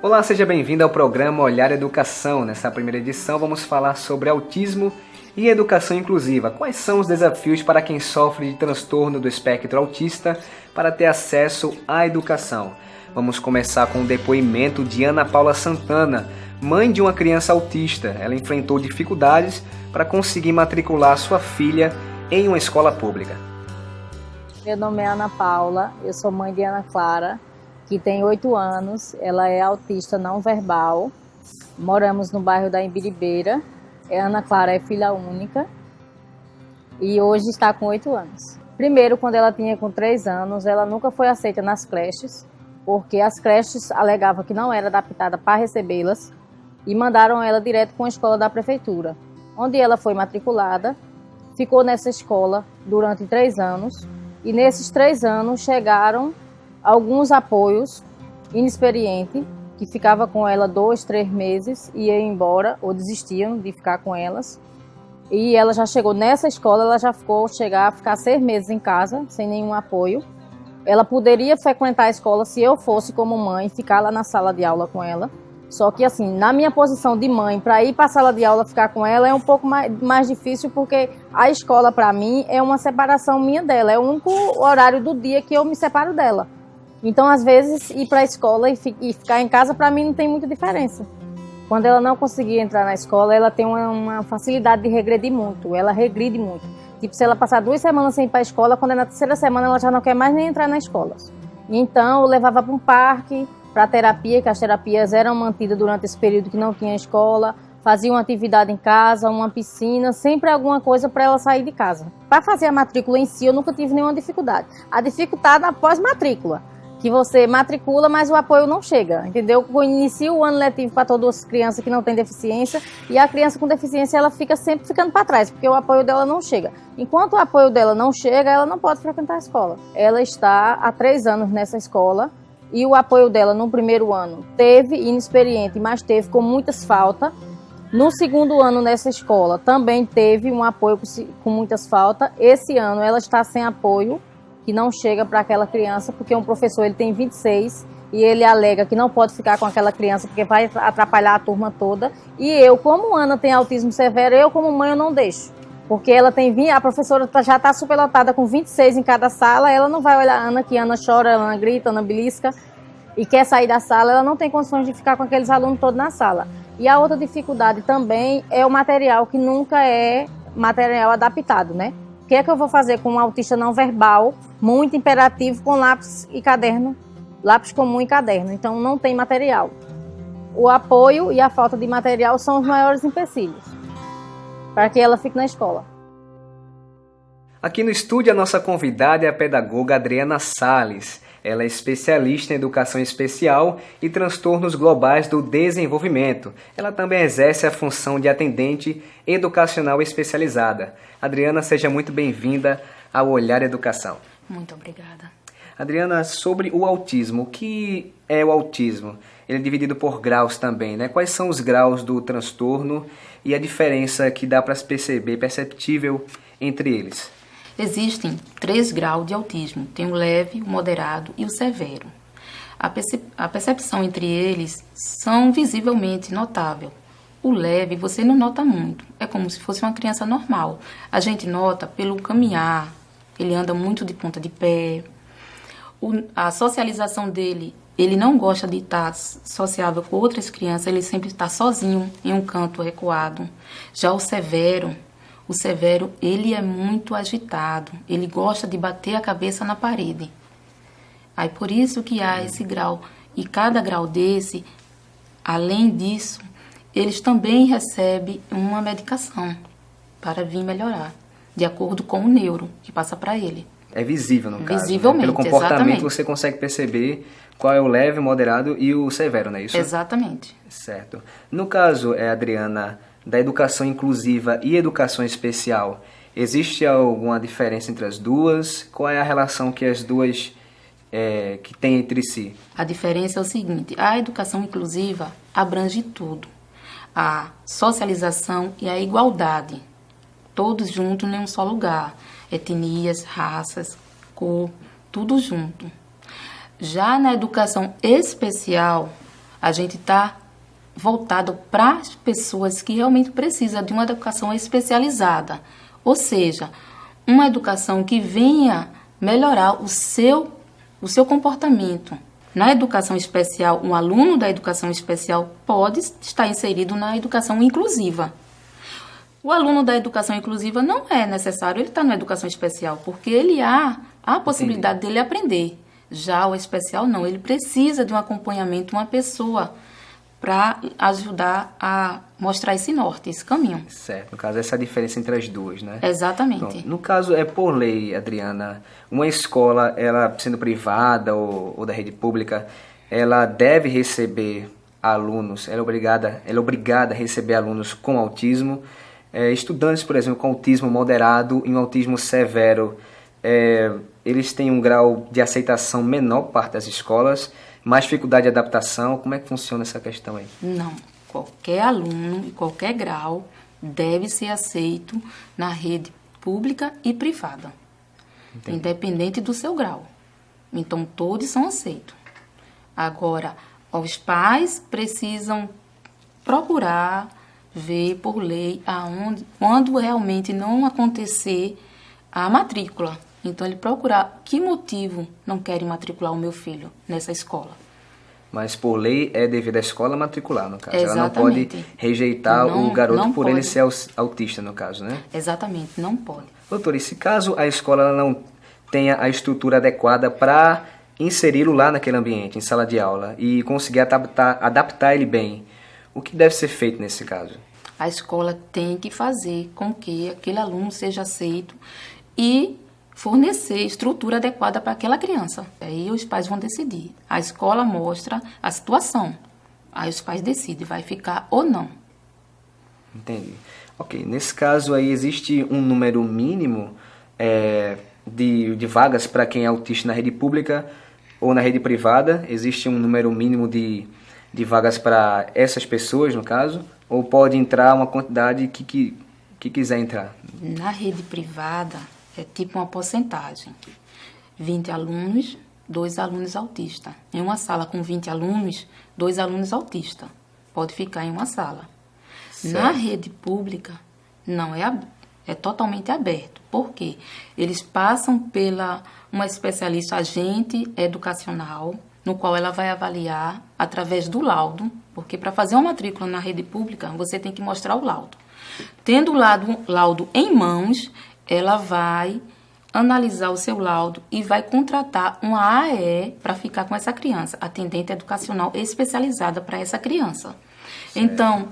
Olá, seja bem-vindo ao programa Olhar Educação. Nessa primeira edição vamos falar sobre autismo e educação inclusiva. Quais são os desafios para quem sofre de transtorno do espectro autista para ter acesso à educação? Vamos começar com o depoimento de Ana Paula Santana, mãe de uma criança autista. Ela enfrentou dificuldades para conseguir matricular sua filha em uma escola pública. Meu nome é Ana Paula, eu sou mãe de Ana Clara, que tem 8 anos, ela é autista não verbal. Moramos no bairro da Imbiribeira. Ana Clara é filha única e hoje está com 8 anos. Primeiro, quando ela tinha com 3 anos, ela nunca foi aceita nas creches, porque as creches alegavam que não era adaptada para recebê-las e mandaram ela direto para uma escola da prefeitura, onde ela foi matriculada, ficou nessa escola durante 3 anos e nesses 3 anos chegaram alguns apoios inexperientes, que ficava com ela 2, 3 meses e ia embora ou desistiam de ficar com elas. E ela já chegou nessa escola, ela já ficar 6 meses em casa, sem nenhum apoio. Ela poderia frequentar a escola se eu fosse como mãe, ficar lá na sala de aula com ela. Só que assim, na minha posição de mãe, para ir para a sala de aula ficar com ela é um pouco mais difícil, porque a escola para mim é uma separação minha dela, é o único horário do dia que eu me separo dela. Então, às vezes, ir para a escola e ficar em casa, para mim, não tem muita diferença. Quando ela não conseguir entrar na escola, ela tem uma facilidade de regredir muito. Ela regride muito. Tipo, se ela passar 2 semanas sem ir para a escola, quando é na terceira semana, ela já não quer mais nem entrar na escola. Então, eu levava para um parque, para terapia, que as terapias eram mantidas durante esse período que não tinha escola. Fazia uma atividade em casa, uma piscina, sempre alguma coisa para ela sair de casa. Para fazer a matrícula em si, eu nunca tive nenhuma dificuldade. A dificuldade após matrícula, que você matricula, mas o apoio não chega, entendeu? Inicia o ano letivo para todas as crianças que não têm deficiência, e a criança com deficiência, ela fica sempre ficando para trás, porque o apoio dela não chega. Enquanto o apoio dela não chega, ela não pode frequentar a escola. Ela está há 3 anos nessa escola, e o apoio dela no primeiro ano teve, inexperiente, mas teve com muitas faltas. No segundo ano nessa escola, também teve um apoio com muitas faltas. Esse ano ela está sem apoio, que não chega para aquela criança, porque um professor ele tem 26 e ele alega que não pode ficar com aquela criança porque vai atrapalhar a turma toda. E eu, como Ana tem autismo severo, eu como mãe eu não deixo, porque ela tem a professora já está superlotada com 26 em cada sala, ela não vai olhar a Ana, que Ana chora, Ana grita, Ana belisca e quer sair da sala, ela não tem condições de ficar com aqueles alunos todos na sala. E a outra dificuldade também é o material, que nunca é material adaptado, né? O que é que eu vou fazer com um autista não verbal, muito imperativo, com lápis e caderno, lápis comum e caderno? Então não tem material. O apoio e a falta de material são os maiores empecilhos para que ela fique na escola. Aqui no estúdio a nossa convidada é a pedagoga Adriana Salles. Ela é especialista em educação especial e transtornos globais do desenvolvimento. Ela também exerce a função de atendente educacional especializada. Adriana, seja muito bem-vinda ao Olhar Educação. Muito obrigada. Adriana, sobre o autismo, o que é o autismo? Ele é dividido por graus também, né? Quais são os graus do transtorno e a diferença que dá para se perceber, perceptível entre eles? Existem 3 graus de autismo, tem o leve, o moderado e o severo. A percepção entre eles são visivelmente notável. O leve você não nota muito, é como se fosse uma criança normal. A gente nota pelo caminhar, ele anda muito de ponta de pé. A socialização dele, ele não gosta de estar sociável com outras crianças, ele sempre está sozinho em um canto recuado. Já o severo, ele é muito agitado, ele gosta de bater a cabeça na parede. Aí por isso que há esse grau. E cada grau desse, além disso, eles também recebem uma medicação para vir melhorar, de acordo com o neuro que passa para ele. É visível, no caso. Visivelmente, né? Pelo comportamento exatamente. Você consegue perceber qual é o leve, o moderado e o severo, não é isso? Exatamente. Certo. No caso, Adriana, da educação inclusiva e educação especial, existe alguma diferença entre as duas? Qual é a relação que as duas que têm entre si? A diferença é o seguinte, a educação inclusiva abrange tudo. A socialização e a igualdade, todos juntos em um só lugar. Etnias, raças, cor, tudo junto. Já na educação especial, A gente está voltado para as pessoas que realmente precisam de uma educação especializada, ou seja, uma educação que venha melhorar o seu comportamento. Na educação especial, um aluno da educação especial pode estar inserido na educação inclusiva. O aluno da educação inclusiva não é necessário ele estar na educação especial, porque ele há a possibilidade dele aprender. Já o especial não, ele precisa de um acompanhamento, uma pessoa para ajudar a mostrar esse norte, esse caminho. Certo, no caso, essa é a diferença entre as duas, né? Exatamente. Pronto. No caso, por lei, Adriana, uma escola, ela sendo privada ou da rede pública, ela deve receber alunos, ela é obrigada a receber alunos com autismo, estudantes, por exemplo, com autismo moderado e um autismo severo, eles têm um grau de aceitação menor por parte das escolas, mais dificuldade de adaptação. Como é que funciona essa questão aí? Não. Qualquer aluno e qualquer grau deve ser aceito na rede pública e privada. Entendi. Independente do seu grau. Então, todos são aceitos. Agora, os pais precisam procurar ver por lei quando realmente não acontecer a matrícula. Então, ele procurar que motivo não querem matricular o meu filho nessa escola. Mas por lei é devido à escola matricular, no caso. Exatamente. Ela não pode rejeitar o garoto por ele ser autista, no caso, né? Exatamente, não pode. Doutor, e se caso a escola não tenha a estrutura adequada para inseri-lo lá naquele ambiente, em sala de aula, e conseguir adaptar ele bem, o que deve ser feito nesse caso? A escola tem que fazer com que aquele aluno seja aceito e fornecer estrutura adequada para aquela criança. Aí os pais vão decidir. A escola mostra a situação. Aí os pais decidem, vai ficar ou não. Entendi. Ok, nesse caso aí existe um número mínimo de vagas para quem é autista na rede pública ou na rede privada? Existe um número mínimo de vagas para essas pessoas, no caso? Ou pode entrar uma quantidade que quiser entrar? Na rede privada é tipo uma porcentagem. 20 alunos, 2 alunos autistas. Em uma sala com 20 alunos, 2 alunos autistas. Pode ficar em uma sala. Certo. Na rede pública, não é totalmente aberto. Por quê? Eles passam pela uma especialista agente educacional, no qual ela vai avaliar através do laudo, porque para fazer uma matrícula na rede pública, você tem que mostrar o laudo. Tendo o laudo em mãos, ela vai analisar o seu laudo e vai contratar uma AE para ficar com essa criança, atendente educacional especializada para essa criança. Certo. Então,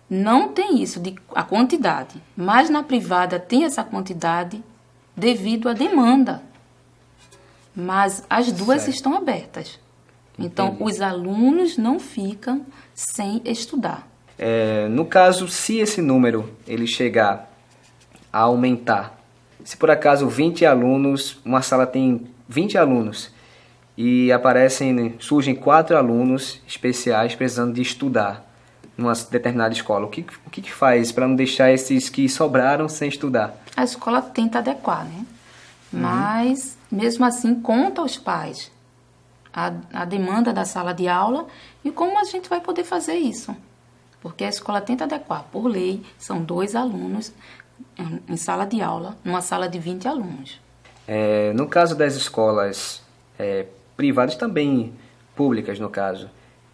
não tem isso a quantidade, mas na privada tem essa quantidade devido à demanda. Mas as duas certo. Estão abertas. Então, entendi. Os alunos não ficam sem estudar. No caso, se esse número ele chegar a aumentar, se por acaso 20 alunos, uma sala tem 20 alunos e surgem 4 alunos especiais precisando de estudar numa determinada escola, o que faz para não deixar esses que sobraram sem estudar? A escola tenta adequar, né? Mas, mesmo assim, conta aos pais a demanda da sala de aula e como a gente vai poder fazer isso. Porque a escola tenta adequar. Por lei, são 2 alunos em sala de aula, numa sala de 20 alunos. No caso das escolas privadas, também públicas no caso,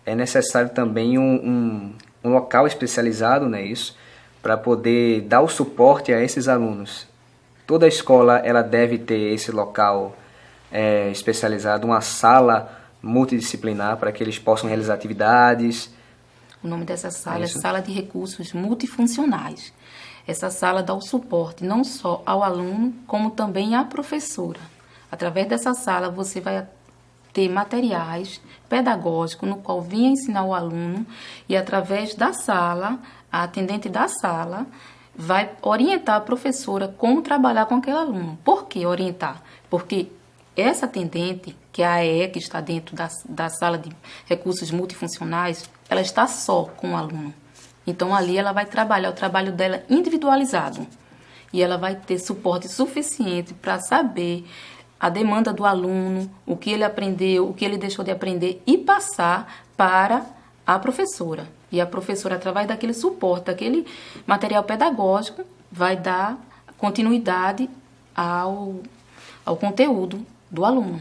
é necessário também um local especializado, né, isso, para poder dar o suporte a esses alunos. Toda escola ela deve ter esse local especializado, uma sala multidisciplinar para que eles possam realizar atividades. O nome dessa sala é Sala de Recursos Multifuncionais. Essa sala dá o suporte não só ao aluno, como também à professora. Através dessa sala, você vai ter materiais pedagógicos no qual venha ensinar o aluno e, através da sala, a atendente da sala vai orientar a professora como trabalhar com aquele aluno. Por que orientar? Porque essa atendente, que é a AE, que está dentro da sala de recursos multifuncionais, ela está só com o aluno. Então, ali ela vai trabalhar o trabalho dela individualizado. E ela vai ter suporte suficiente para saber a demanda do aluno, o que ele aprendeu, o que ele deixou de aprender e passar para a professora. E a professora, através daquele suporte, daquele material pedagógico, vai dar continuidade ao conteúdo do aluno.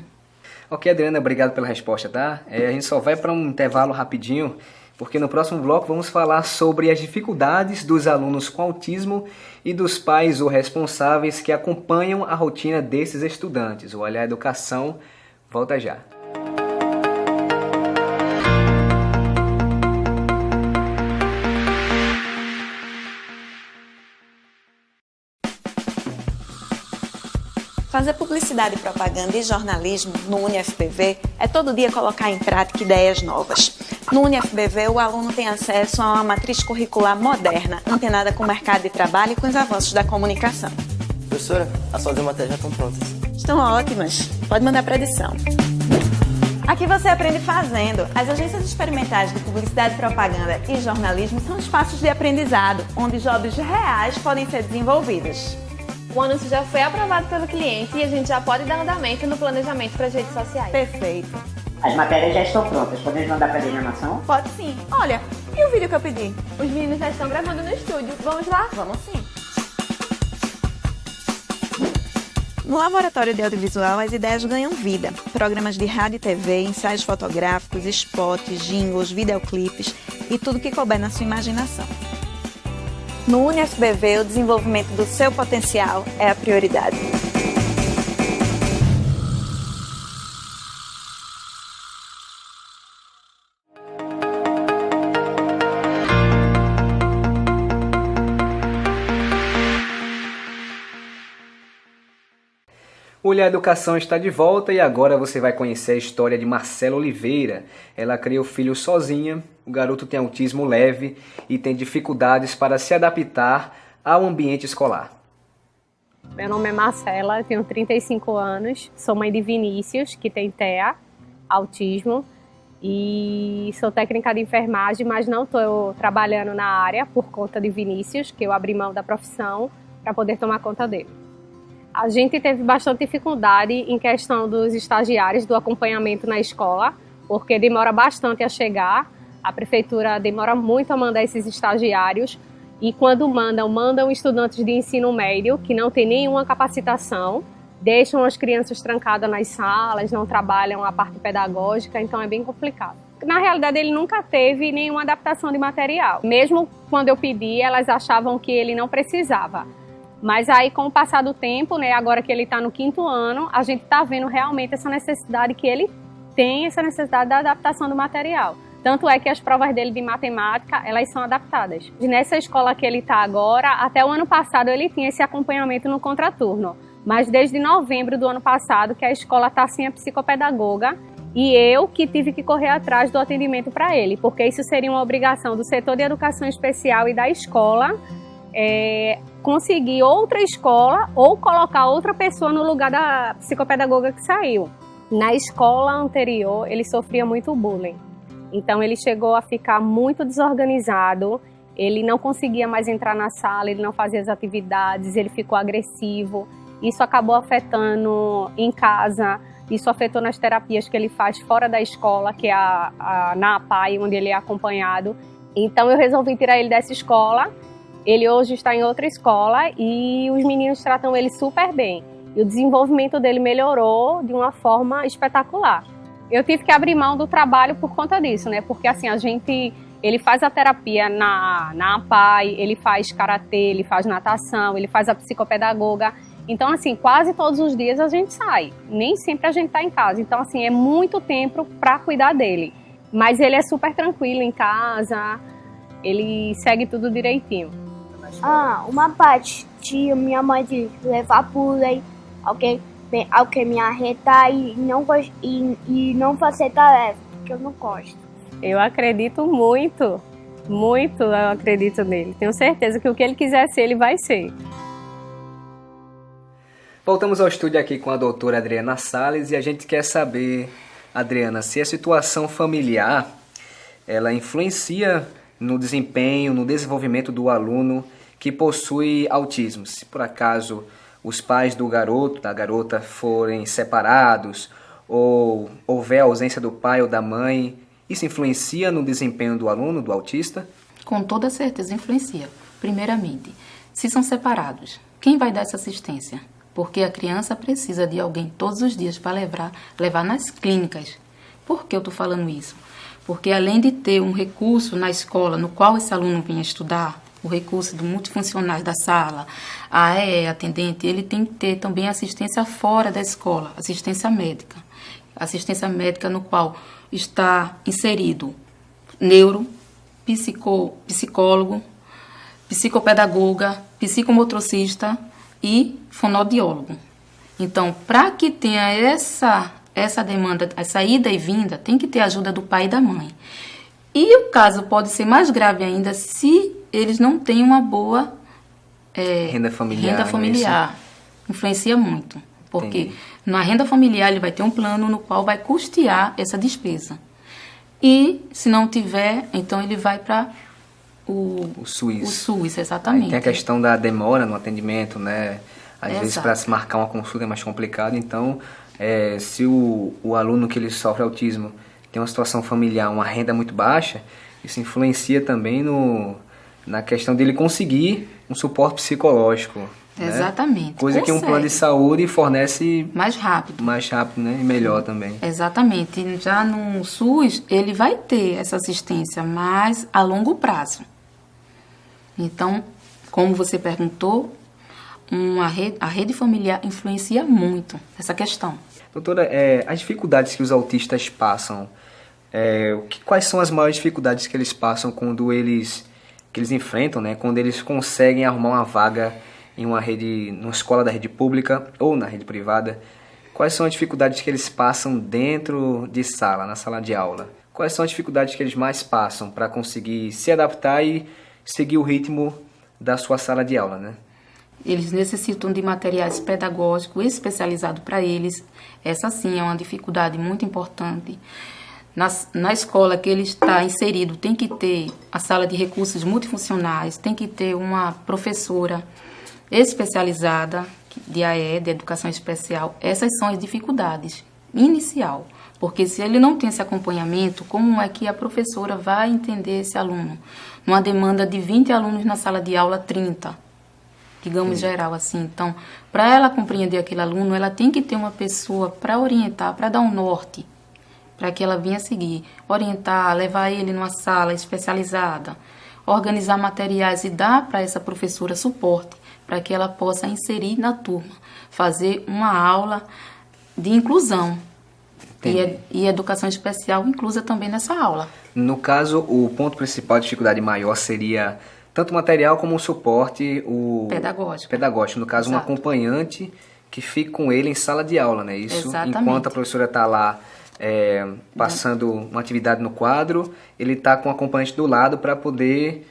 Ok, Adriana, obrigado pela resposta, tá? A gente só vai para um intervalo rapidinho, porque no próximo bloco vamos falar sobre as dificuldades dos alunos com autismo e dos pais ou responsáveis que acompanham a rotina desses estudantes. O Olhar Educação volta já. Fazer publicidade, propaganda e jornalismo no UniFBV é todo dia colocar em prática ideias novas. No UniFBV, o aluno tem acesso a uma matriz curricular moderna, antenada com o mercado de trabalho e com os avanços da comunicação. Professora, as suas matérias já estão prontas. Estão ótimas. Pode mandar para edição. Aqui você aprende fazendo. As agências experimentais de publicidade, propaganda e jornalismo são espaços de aprendizado, onde jobs reais podem ser desenvolvidos. O anúncio já foi aprovado pelo cliente e a gente já pode dar andamento no planejamento para as redes sociais. Perfeito. As matérias já estão prontas. Podemos mandar para a animação? Pode sim. Olha, e o vídeo que eu pedi? Os meninos já estão gravando no estúdio. Vamos lá? Vamos sim. No Laboratório de Audiovisual, as ideias ganham vida. Programas de rádio e TV, ensaios fotográficos, spots, jingles, videoclipes e tudo que couber na sua imaginação. No UniFBV, o desenvolvimento do seu potencial é a prioridade. O Olhar Educação está de volta e agora você vai conhecer a história de Marcela Oliveira. Ela criou o filho sozinha, o garoto tem autismo leve e tem dificuldades para se adaptar ao ambiente escolar. Meu nome é Marcela, tenho 35 anos, sou mãe de Vinícius, que tem TEA, autismo, e sou técnica de enfermagem, mas não estou trabalhando na área por conta de Vinícius, que eu abri mão da profissão para poder tomar conta dele. A gente teve bastante dificuldade em questão dos estagiários, do acompanhamento na escola, porque demora bastante a chegar, a prefeitura demora muito a mandar esses estagiários e quando mandam estudantes de ensino médio que não tem nenhuma capacitação, deixam as crianças trancadas nas salas, não trabalham a parte pedagógica, então é bem complicado. Na realidade, ele nunca teve nenhuma adaptação de material. Mesmo quando eu pedi, elas achavam que ele não precisava. Mas aí, com o passar do tempo, né, agora que ele está no 5º ano, a gente está vendo realmente essa necessidade que ele tem, essa necessidade da adaptação do material. Tanto é que as provas dele de matemática, elas são adaptadas. E nessa escola que ele está agora, até o ano passado ele tinha esse acompanhamento no contraturno. Mas desde novembro do ano passado, que a escola está sem a psicopedagoga, e eu que tive que correr atrás do atendimento para ele, porque isso seria uma obrigação do setor de educação especial e da escola, conseguir outra escola ou colocar outra pessoa no lugar da psicopedagoga que saiu. Na escola anterior, ele sofria muito bullying. Então, ele chegou a ficar muito desorganizado, ele não conseguia mais entrar na sala, ele não fazia as atividades, ele ficou agressivo. Isso acabou afetando em casa, isso afetou nas terapias que ele faz fora da escola, que é na APAI, onde ele é acompanhado. Então, eu resolvi tirar ele dessa escola. Ele hoje está em outra escola e os meninos tratam ele super bem. E o desenvolvimento dele melhorou de uma forma espetacular. Eu tive que abrir mão do trabalho por conta disso, né? Porque assim, ele faz a terapia na APAI, ele faz karatê, ele faz natação, ele faz a psicopedagoga. Então, assim, quase todos os dias a gente sai. Nem sempre a gente está em casa. Então, assim, é muito tempo para cuidar dele. Mas ele é super tranquilo em casa, ele segue tudo direitinho. Uma parte de minha mãe de levar pulei, alguém me arretar e não fazer tarefa, porque eu não gosto. Eu acredito muito, eu acredito nele. Tenho certeza que o que ele quiser ser, ele vai ser. Voltamos ao estúdio aqui com a doutora Adriana Salles e a gente quer saber, Adriana, se a situação familiar ela influencia no desempenho, no desenvolvimento do aluno que possui autismo. Se por acaso os pais do garoto, da garota forem separados ou houver ausência do pai ou da mãe Isso influencia no desempenho do aluno, do autista? Com toda certeza influencia. Primeiramente, se são separados, quem vai dar essa assistência? Porque a criança precisa de alguém todos os dias para levar nas clínicas. Por que eu estou falando isso? Porque além de ter um recurso na escola no qual esse aluno vinha estudar, o recurso do multifuncionais da sala, a AE, atendente, ele tem que ter também assistência fora da escola, assistência médica. Assistência médica no qual está inserido neuro, psicólogo, psicopedagoga, psicomotricista e fonoaudiólogo. Então, para que tenha essa demanda, essa ida e vinda, tem que ter a ajuda do pai e da mãe. E o caso pode ser mais grave ainda se eles não têm uma boa renda familiar. Influencia muito. Porque Entendi. na renda familiar ele vai ter um plano no qual vai custear essa despesa. E se não tiver, então ele vai para o SUS. O SUS, exatamente. Aí tem a questão da demora no atendimento, né? Às vezes Exato. para se marcar uma consulta é mais complicado. Então, se o aluno que ele sofre autismo tem uma situação familiar, uma renda muito baixa, isso influencia também na questão dele conseguir um suporte psicológico. Né? Exatamente. Coisa que um plano de saúde fornece mais rápido, né? E melhor também. Exatamente. Já no SUS, ele vai ter essa assistência, mas a longo prazo. Então, como você perguntou, a rede familiar influencia muito essa questão. Doutora, as dificuldades que os autistas passam, quais são as maiores dificuldades que eles passam quando que eles enfrentam, né? Quando eles conseguem arrumar uma vaga em numa escola da rede pública ou na rede privada? Quais são as dificuldades que eles passam dentro de sala, na sala de aula? Quais são as dificuldades que eles mais passam para conseguir se adaptar e seguir o ritmo da sua sala de aula, né? Eles necessitam de materiais pedagógicos especializados para eles. Essa sim é uma dificuldade muito importante. Na escola que ele está inserido tem que ter a sala de recursos multifuncionais, tem que ter uma professora especializada de AE, de educação especial. Essas são as dificuldades inicial, porque se ele não tem esse acompanhamento, como é que a professora vai entender esse aluno? Numa demanda de 20 alunos na sala de aula, 30, digamos geral assim. Então, para ela compreender aquele aluno, ela tem que ter uma pessoa para orientar, para dar um norte, para que ela venha seguir, orientar, levar ele numa sala especializada, organizar materiais e dar para essa professora suporte, para que ela possa inserir na turma, fazer uma aula de inclusão. E educação especial inclusa também nessa aula. No caso, o ponto principal de dificuldade maior seria tanto o material como o suporte pedagógico. No caso, Exato. Um acompanhante que fique com ele em sala de aula, né? Isso, Exatamente. Enquanto a professora está lá passando uma atividade no quadro, ele está com o acompanhante do lado para poder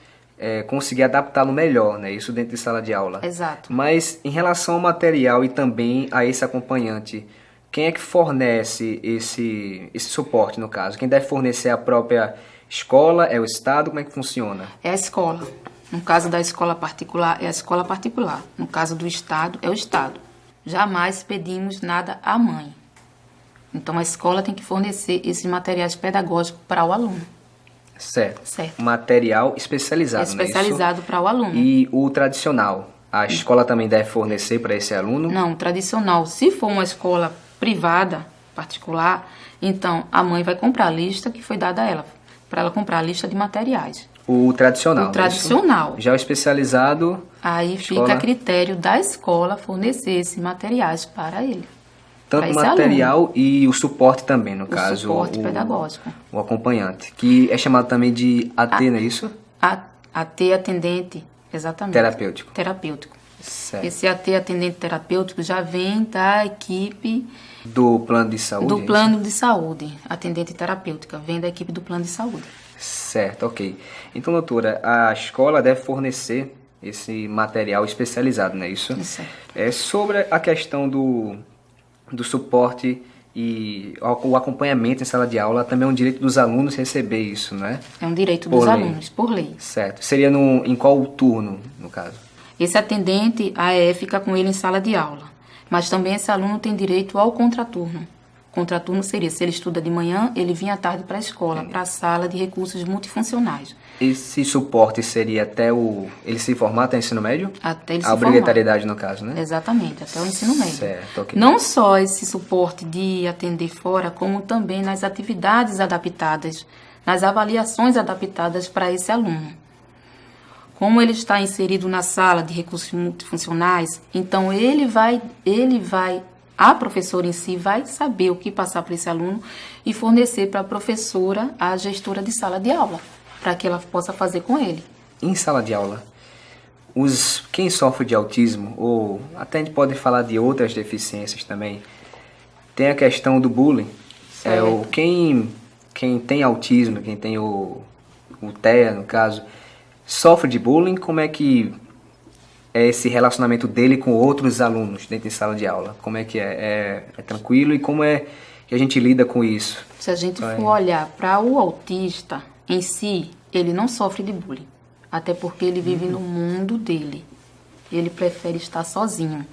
conseguir adaptá-lo melhor, né? Isso dentro de sala de aula. Exato. Mas em relação ao material e também a esse acompanhante, quem é que fornece esse suporte, no caso? Quem deve fornecer a própria escola? É o Estado? Como é que funciona? É a escola. No caso da escola particular, é a escola particular. No caso do Estado, é o Estado. Jamais pedimos nada à mãe. Então, a escola tem que fornecer esses materiais pedagógicos para o aluno. Certo. Material especializado, especializado para o aluno. E o tradicional? A escola também deve fornecer para esse aluno? Não, tradicional. Se for uma escola privada, particular, então a mãe vai comprar a lista que foi dada a ela, para ela comprar a lista de materiais. O tradicional. O tradicional. Já o especializado... Aí fica a critério da escola fornecer esses materiais para ele. Tanto o material aluno. E o suporte também, no caso. O suporte pedagógico. O acompanhante, que é chamado também de AT, não é isso? AT, atendente, exatamente. Terapêutico. Certo. Esse AT, atendente terapêutico, já vem da equipe... Do plano de saúde? Do plano de saúde, atendente terapêutica, vem da equipe do plano de saúde. Certo, ok. Então, doutora, a escola deve fornecer esse material especializado, não é isso? Isso. Sobre a questão do suporte e o acompanhamento em sala de aula, também é um direito dos alunos receber isso, né? É um direito dos alunos, por lei. Certo. Seria em qual turno, no caso? Esse atendente, a AE, fica com ele em sala de aula. Mas também esse aluno tem direito ao contraturno. Contraturno seria, se ele estuda de manhã, ele vinha à tarde para a escola, para a sala de recursos multifuncionais. Esse suporte seria até ele se formar, até o ensino médio? Até ele se A formar. obrigatoriedade, no caso, né? Exatamente, até o ensino médio. Certo, ok. Não só esse suporte de atender fora, como também nas atividades adaptadas, nas avaliações adaptadas para esse aluno. Como ele está inserido na sala de recursos multifuncionais, então a professora em si vai saber o que passar para esse aluno e fornecer para a professora a gestora de sala de aula, para que ela possa fazer com ele. Em sala de aula, quem sofre de autismo, ou até a gente pode falar de outras deficiências também, tem a questão do bullying. Quem tem autismo, quem tem o TEA, no caso, sofre de bullying. Como é que é esse relacionamento dele com outros alunos dentro de sala de aula? Como é que é? É tranquilo? E como é que a gente lida com isso? Se a gente for olhar para o autista em si, ele não sofre de bullying. Até porque ele vive no mundo dele. Ele prefere estar sozinho.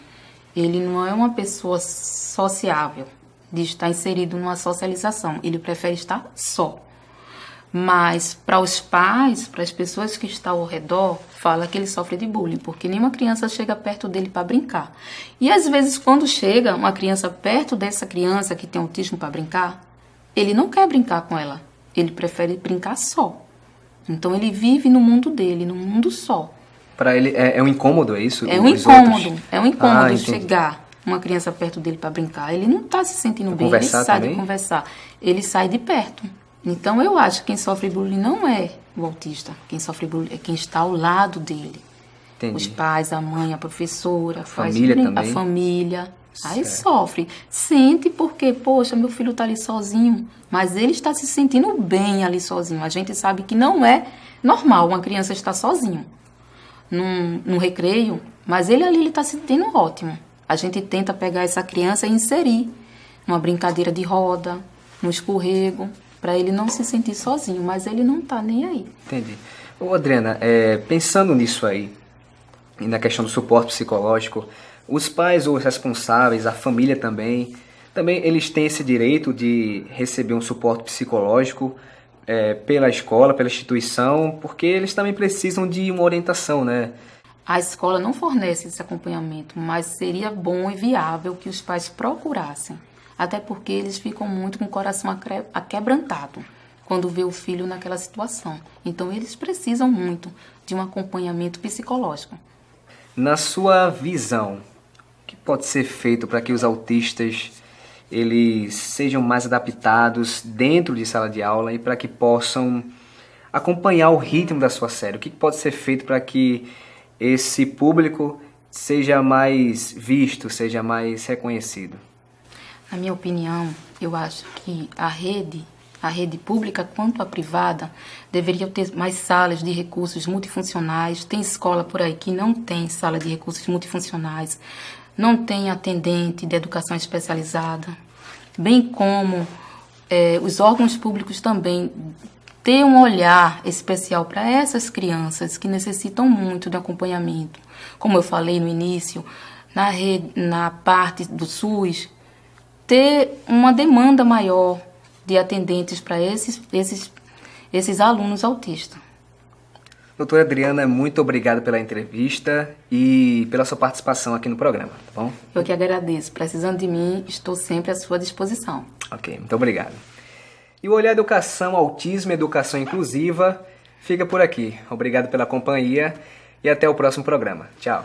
Ele não é uma pessoa sociável, de estar inserido numa socialização. Ele prefere estar só. Mas para os pais, para as pessoas que estão ao redor, fala que ele sofre de bullying, porque nenhuma criança chega perto dele para brincar. E às vezes quando chega uma criança perto dessa criança que tem autismo para brincar, ele não quer brincar com ela, ele prefere brincar só. Então ele vive no mundo dele, no mundo só. Para ele é um incômodo, é isso? É um incômodo chegar uma criança perto dele para brincar. Ele não está se sentindo bem, ele sai de conversar, ele sai de perto. Então, eu acho que quem sofre bullying não é o autista. Quem sofre bullying é quem está ao lado dele. Entendi. Os pais, a mãe, a professora, a família. Aí sofre. Sente porque, poxa, meu filho está ali sozinho. Mas ele está se sentindo bem ali sozinho. A gente sabe que não é normal uma criança estar sozinho num recreio. Mas ele está se sentindo ótimo. A gente tenta pegar essa criança e inserir numa brincadeira de roda, no escorrego, para ele não se sentir sozinho, mas ele não está nem aí. Entendi. Ô, Adriana, pensando nisso aí, e na questão do suporte psicológico, os pais ou os responsáveis, a família também eles têm esse direito de receber um suporte psicológico pela escola, pela instituição, porque eles também precisam de uma orientação, né? A escola não fornece esse acompanhamento, mas seria bom e viável que os pais procurassem. Até porque eles ficam muito com o coração aquebrantado quando vê o filho naquela situação. Então, eles precisam muito de um acompanhamento psicológico. Na sua visão, o que pode ser feito para que os autistas eles sejam mais adaptados dentro de sala de aula e para que possam acompanhar o ritmo da sua série? O que pode ser feito para que esse público seja mais visto, seja mais reconhecido? Na minha opinião, eu acho que a rede pública quanto a privada deveria ter mais salas de recursos multifuncionais. Tem escola por aí que não tem sala de recursos multifuncionais, não tem atendente de educação especializada, bem como os órgãos públicos também ter um olhar especial para essas crianças que necessitam muito de acompanhamento. Como eu falei no início, na parte do SUS, ter uma demanda maior de atendentes para esses alunos autistas. Doutora Adriana, muito obrigado pela entrevista e pela sua participação aqui no programa, tá bom? Eu que agradeço. Precisando de mim, estou sempre à sua disposição. Ok, muito obrigado. E o Olhar Educação, Autismo e Educação Inclusiva fica por aqui. Obrigado pela companhia e até o próximo programa. Tchau.